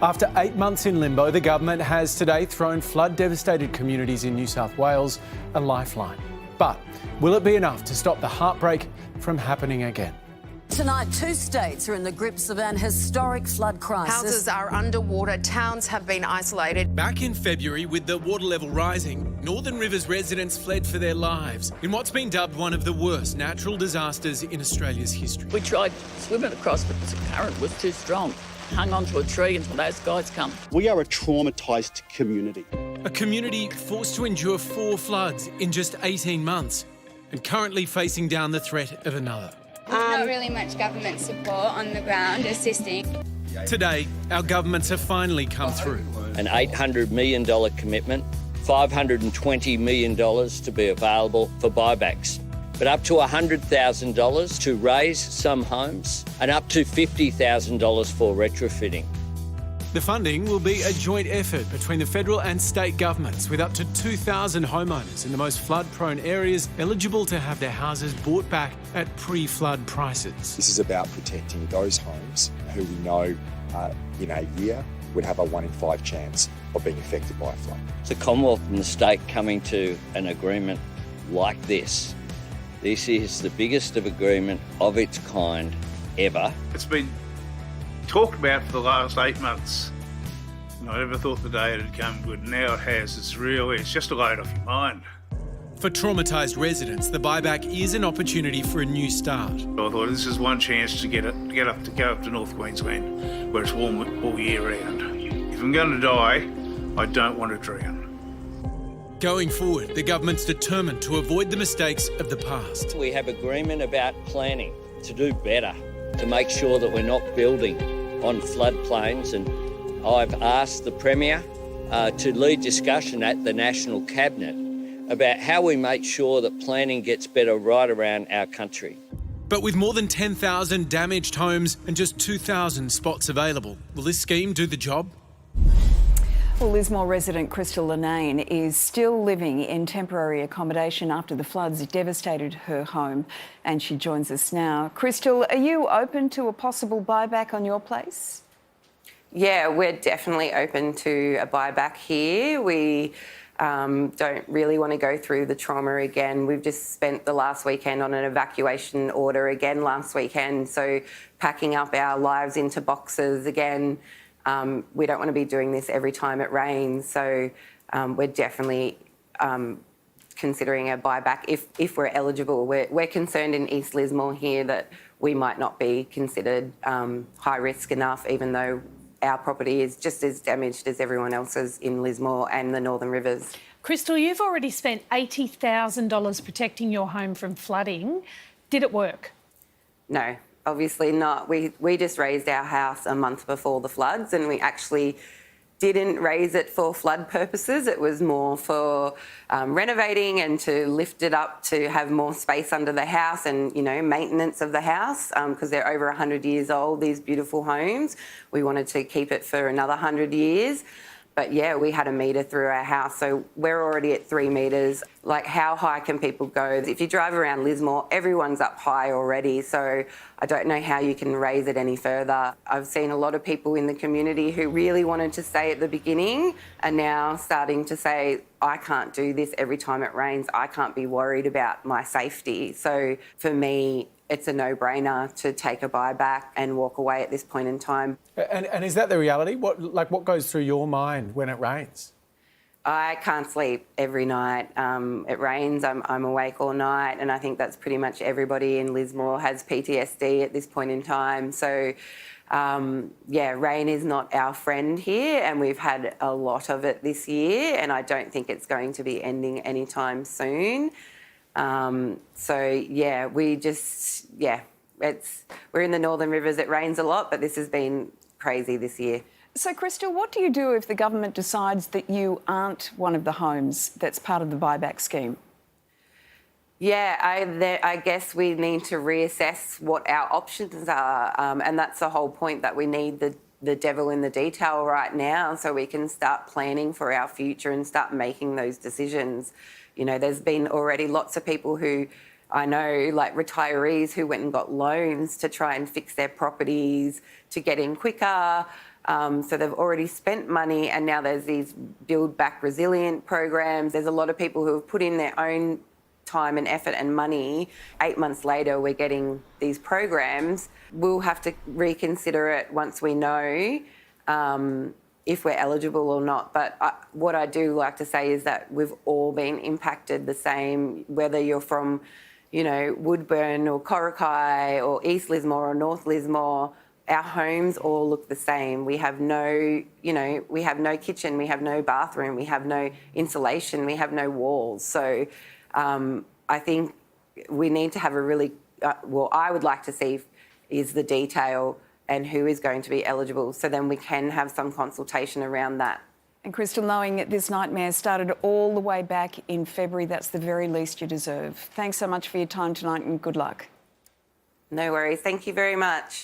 After 8 months in limbo, the government has today thrown flood-devastated communities in New South Wales a lifeline. But will it be enough to stop the heartbreak from happening again? Tonight, 2 states are in the grips of an historic flood crisis. Houses are underwater, towns have been isolated. Back in February, with the water level rising, Northern Rivers residents fled for their lives in what's been dubbed one of the worst natural disasters in Australia's history. We tried swimming across, but the current was too strong. Hung onto a tree until those guys come. We are a traumatised community. A community forced to endure 4 floods in just 18 months and currently facing down the threat of another. Not really much government support on the ground assisting. Today, our governments have finally come through. An $800 million commitment, $520 million to be available for buybacks, but up to $100,000 to raise some homes and up to $50,000 for retrofitting. The funding will be a joint effort between the federal and state governments, with up to 2,000 homeowners in the most flood-prone areas eligible to have their houses bought back at pre-flood prices. This is about protecting those homes who we know in a year would have a 1 in 5 chance of being affected by a flood. The Commonwealth and the state coming to an agreement like this is the biggest of agreement of its kind ever. It's been talked about for the last 8 months. I never thought the day it had come good. Now it has. It's just a load off your mind. For traumatised residents, the buyback is an opportunity for a new start. I thought this is one chance to go up to North Queensland, where it's warm all year round. If I'm going to die, I don't want to drown. Going forward, the government's determined to avoid the mistakes of the past. We have agreement about planning to do better, to make sure that we're not building on floodplains, and I've asked the Premier to lead discussion at the National Cabinet about how we make sure that planning gets better right around our country. But with more than 10,000 damaged homes and just 2,000 spots available, will this scheme do the job? Well, Lismore resident Crystal Linane is still living in temporary accommodation after the floods devastated her home, and she joins us now. Crystal, are you open to a possible buyback on your place? Yeah, we're definitely open to a buyback here. We don't really want to go through the trauma again. We've just spent the last weekend on an evacuation order again last weekend, so packing up our lives into boxes again. We don't want to be doing this every time it rains, so we're definitely considering a buyback if we're eligible. We're concerned in East Lismore here that we might not be considered high risk enough, even though our property is just as damaged as everyone else's in Lismore and the Northern Rivers. Crystal, you've already spent $80,000 protecting your home from flooding. Did it work? No. Obviously not. We just raised our house a month before the floods, and we actually didn't raise it for flood purposes. It was more for renovating and to lift it up to have more space under the house and, maintenance of the house, because they're over 100 years old, these beautiful homes. We wanted to keep it for another 100 years. But yeah, we had a metre through our house, so we're already at 3 metres. Like, how high can people go? If you drive around Lismore, everyone's up high already, so I don't know how you can raise it any further. I've seen a lot of people in the community who really wanted to stay at the beginning are now starting to say, I can't do this every time it rains. I can't be worried about my safety. So for me, it's a no-brainer to take a buyback and walk away at this point in time. And is that the reality? What goes through your mind when it rains? I can't sleep every night. It rains, I'm awake all night, and I think that's pretty much everybody in Lismore has PTSD at this point in time. So, rain is not our friend here, and we've had a lot of it this year, and I don't think it's going to be ending anytime soon. We're in the Northern Rivers. It rains a lot, but this has been crazy this year. So, Crystal, what do you do if the government decides that you aren't one of the homes that's part of the buyback scheme? Yeah, I guess we need to reassess what our options are, and that's the whole point, that we need the devil in the detail right now so we can start planning for our future and start making those decisions. There's been already lots of people who I know, like retirees, who went and got loans to try and fix their properties to get in quicker. So they've already spent money, and now there's these Build Back Resilient programs. There's a lot of people who have put in their own time and effort and money. 8 months later, we're getting these programs. We'll have to reconsider it once we know if we're eligible or not. But what I do like to say is that we've all been impacted the same, whether you're from, Woodburn or Corrocky or East Lismore or North Lismore. Our homes all look the same. We have no, we have no kitchen, we have no bathroom, we have no insulation, we have no walls. So I think we need to have a really, I would like to see is the detail and who is going to be eligible, so then we can have some consultation around that. And Crystal, knowing that this nightmare started all the way back in February, that's the very least you deserve. Thanks so much for your time tonight and good luck. No worries. Thank you very much.